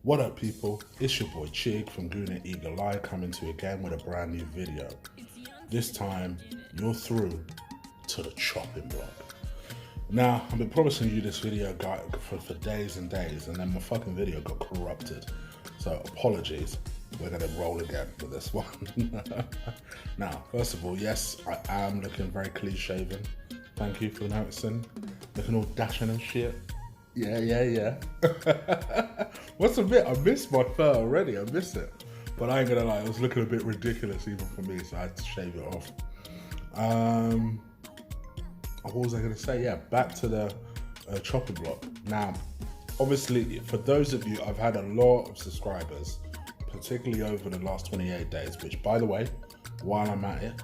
What up, people? It's your boy Chig from Guna Eagle Eye coming to you again with a brand new video. This time, you're through to the chopping block. Now, I've been promising you this video for days and days, and then my fucking video got corrupted. So apologies. We're gonna roll again with this one. Now, first of all, yes, I am looking very clean shaven. Thank you for noticing. Looking all dashing and shit. Yeah. What's a bit? I missed my fur already. I miss it. But I ain't gonna lie, it was looking a bit ridiculous even for me, so I had to shave it off. What was I gonna say? Yeah, back to the chopping block. Now, obviously, for those of you, I've had a lot of subscribers, particularly over the last 28 days, which, by the way, while I'm at it,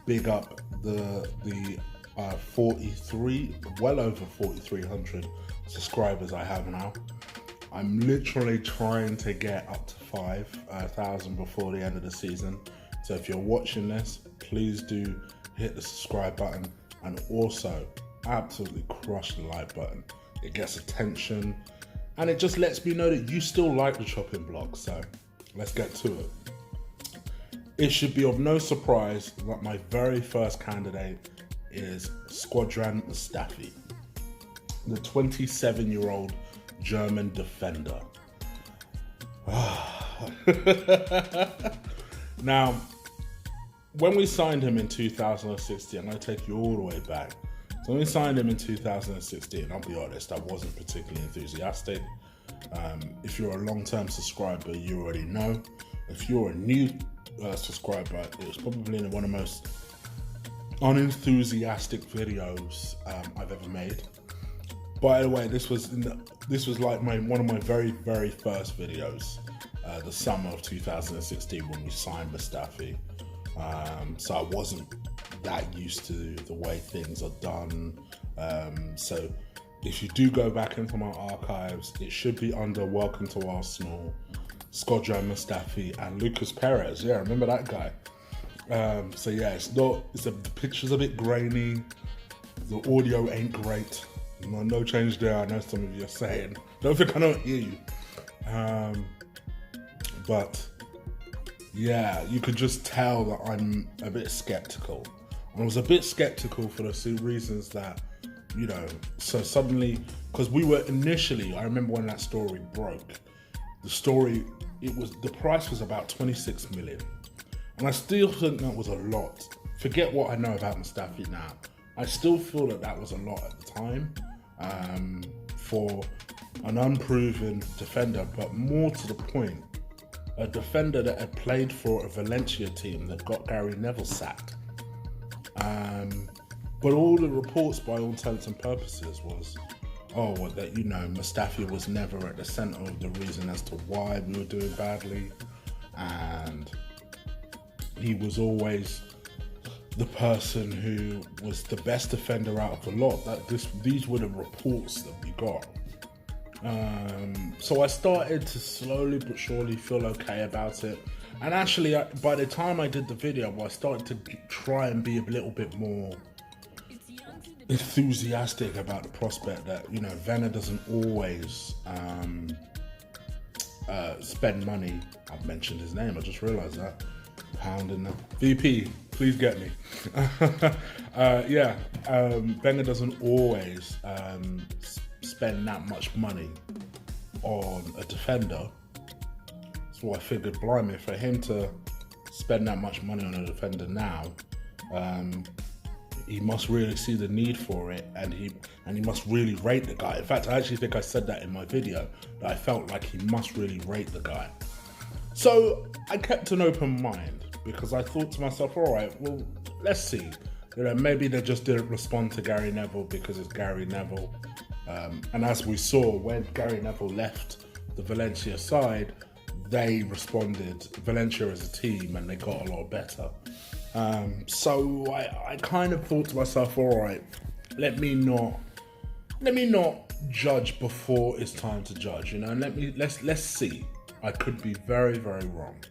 big up the 43, well over 4,300 subscribers I have now. I'm literally trying to get up to 5,000 before the end of the season. So if you're watching this, please do hit the subscribe button and also absolutely crush the like button. It gets attention and it just lets me know that you still like the chopping block. So let's get to it. It should be of no surprise that my very first candidate is Shkodran Mustafi, the 27-year-old German defender. Now, when we signed him in 2016, I'm going to take you all the way back. So when we signed him in 2016, I'll be honest, I wasn't particularly enthusiastic. If you're a long-term subscriber, you already know. If you're a new subscriber, it was probably one of the most unenthusiastic videos I've ever made. By the way, this was like one of my very first videos, the summer of 2016 when we signed Mustafi. So I wasn't that used to the way things are done. So if you do go back into my archives, it should be under Welcome to Arsenal, Shkodran Mustafi and Lucas Perez. Yeah, remember that guy? So yeah, the picture's a bit grainy, the audio ain't great. No change there, I know some of you are saying. Don't think I don't hear you. But yeah, you could just tell that I'm a bit skeptical. I was a bit skeptical for the reasons that, you know, so suddenly, because we were initially, I remember when that story broke, the price was about 26 million. And I still think that was a lot. Forget what I know about Mustafi now. I still feel that was a lot at the time for an unproven defender, but more to the point, a defender that had played for a Valencia team that got Gary Neville sacked. But all the reports, by all intents and purposes, was, that, you know, Mustafi was never at the centre of the reason as to why we were doing badly, and he was always the person who was the best defender out of the lot. These were the reports that we got. So I started to slowly but surely feel okay about it. And actually, by the time I did the video, I started to try and be a little bit more enthusiastic about the prospect that, you know, Werner doesn't always spend money. I've mentioned his name, I just realised that. Pound in the VP, please get me. Wenger doesn't always spend that much money on a defender. So I figured, blimey, for him to spend that much money on a defender now, he must really see the need for it, and he must really rate the guy. In fact, I actually think I said that in my video, that I felt like he must really rate the guy. So I kept an open mind, because I thought to myself, all right, well, let's see. You know, maybe they just didn't respond to Gary Neville because it's Gary Neville. And as we saw, when Gary Neville left the Valencia side, they responded, Valencia as a team, and they got a lot better. So I kind of thought to myself, all right, let me not judge before it's time to judge, you know, and let's see. I could be very wrong.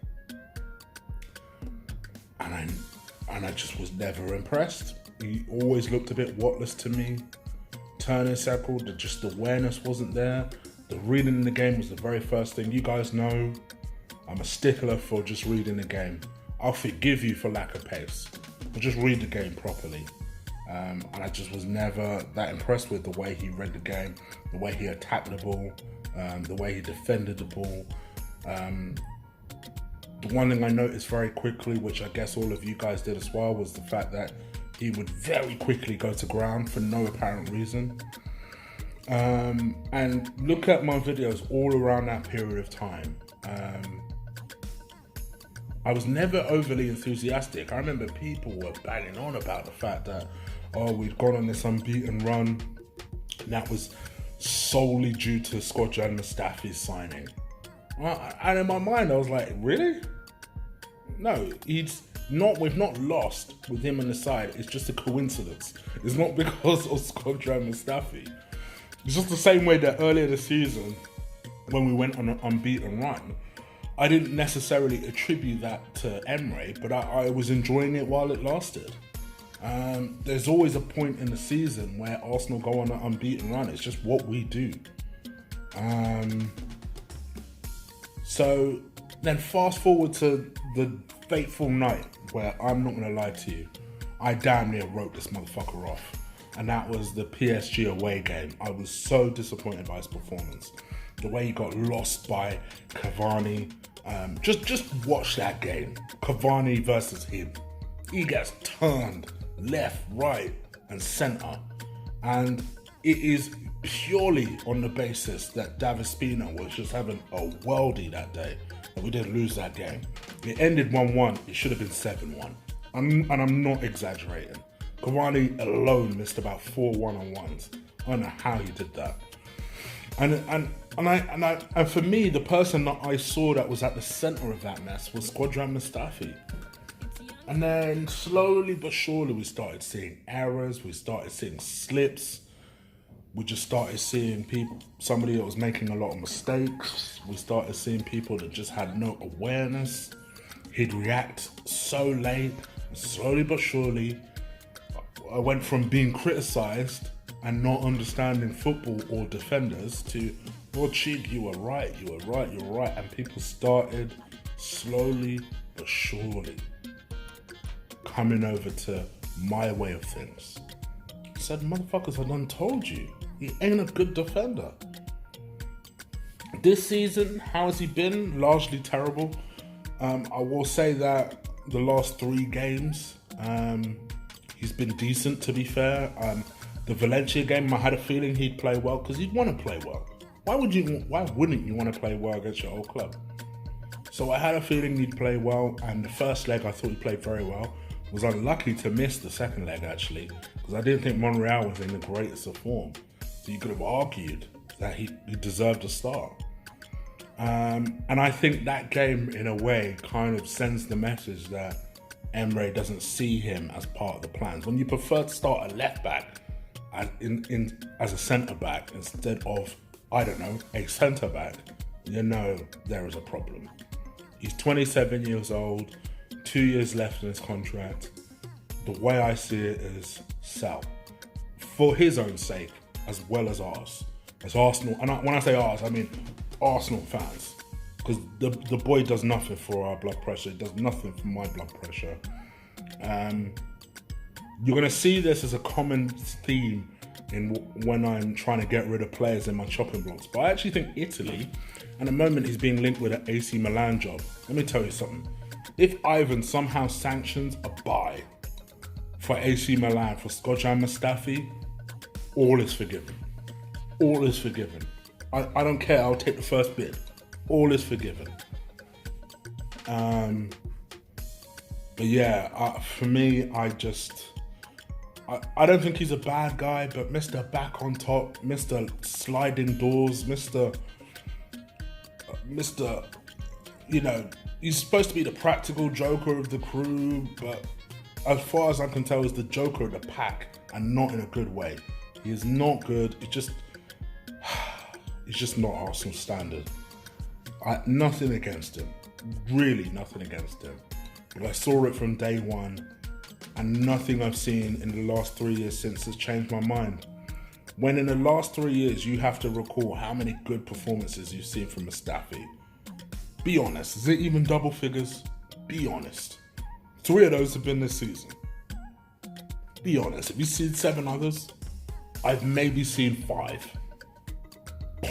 And I just was never impressed. He always looked a bit whatless to me. Turning circle, just the awareness wasn't there. The reading the game was the very first thing. You guys know I'm a stickler for just reading the game. I'll forgive you for lack of pace, but just read the game properly. And I just was never that impressed with the way he read the game, the way he attacked the ball, the way he defended the ball. The one thing I noticed very quickly, which I guess all of you guys did as well, was the fact that he would very quickly go to ground for no apparent reason. And look at my videos all around that period of time. I was never overly enthusiastic. I remember people were banging on about the fact that, we'd gone on this unbeaten run, and that was solely due to Shkodran Mustafi's signing. And in my mind, I was like, really? No, we've not lost with him on the side. It's just a coincidence. It's not because of Shkodran Mustafi. It's just the same way that earlier this season, when we went on an unbeaten run, I didn't necessarily attribute that to Emre, but I was enjoying it while it lasted. There's always a point in the season where Arsenal go on an unbeaten run. It's just what we do. So then fast forward to the fateful night where, I'm not going to lie to you, I damn near wrote this motherfucker off. And that was the PSG away game. I was so disappointed by his performance. The way he got lost by Cavani. Just watch that game. Cavani versus him. He gets turned left, right, and centre. And it is purely on the basis that David Spina was just having a worldie that day. And we didn't lose that game. It ended 1-1. It should have been 7-1. And I'm not exaggerating. Cavani alone missed about 4 one-on-ones. I don't know how he did that. And for me, the person that I saw that was at the centre of that mess was Shkodran Mustafi. And then slowly but surely we started seeing errors, we started seeing slips, we just started seeing somebody that was making a lot of mistakes, we started seeing people that just had no awareness. He'd react so late, slowly but surely I went from being criticised and not understanding football or defenders to, oh, Chig, you were right, and people started slowly but surely coming over to my way of things. I said, motherfuckers, I done told you, he ain't a good defender. This season, how has he been? Largely terrible. I will say that the last 3 games, he's been decent, to be fair. The Valencia game, I had a feeling he'd play well because he'd want to play well. Why wouldn't you want to play well against your old club? So I had a feeling he'd play well, and the first leg I thought he played very well. Was unlucky to miss the second leg, actually, because I didn't think Monreal was in the greatest of form. So you could have argued that he deserved a start. And I think that game, in a way, kind of sends the message that Emre doesn't see him as part of the plans. When you prefer to start a left back as a centre back instead of, I don't know, a centre back, you know there is a problem. He's 27 years old, 2 years left in his contract. The way I see it is sell. For his own sake, as well as ours. As Arsenal, and when I say ours, I mean Arsenal fans. Because the boy does nothing for our blood pressure. He does nothing for my blood pressure. You're going to see this as a common theme when I'm trying to get rid of players in my chopping blocks. But I actually think Italy, at the moment, he's being linked with an AC Milan job. Let me tell you something. If Ivan somehow sanctions a buy for AC Milan for Shkodran Mustafi, all is forgiven. All is forgiven. I don't care. I'll take the first bid. All is forgiven. But yeah, for me, I don't think he's a bad guy, but Mr. Back on Top, Mr. Sliding Doors, Mr. You know, he's supposed to be the practical joker of the crew, but as far as I can tell, he's the joker of the pack, and not in a good way. He is not good. It's just not Arsenal standard. Nothing against him. Really nothing against him. But I saw it from day one, and nothing I've seen in the last 3 years since has changed my mind. When in the last 3 years, you have to recall how many good performances you've seen from Mustafi. Be honest, is it even double figures? Be honest. 3 of those have been this season. Be honest, have you seen 7 others? I've maybe seen 5.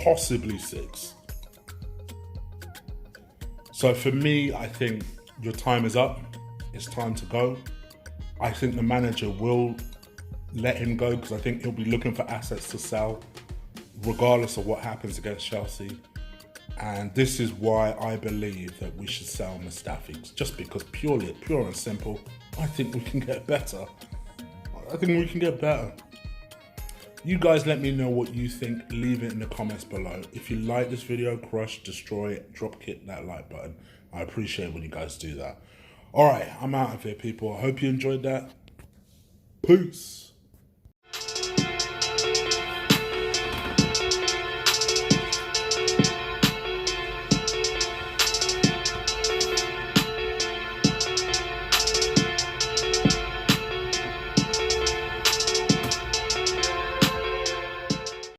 Possibly 6. So for me, I think your time is up. It's time to go. I think the manager will let him go because I think he'll be looking for assets to sell regardless of what happens against Chelsea. And this is why I believe that we should sell Mustafi, just because pure and simple, I think we can get better. I think we can get better. You guys let me know what you think. Leave it in the comments below. If you like this video, crush, destroy it, drop kick that like button. I appreciate when you guys do that. Alright, I'm out of here, people. I hope you enjoyed that. Peace.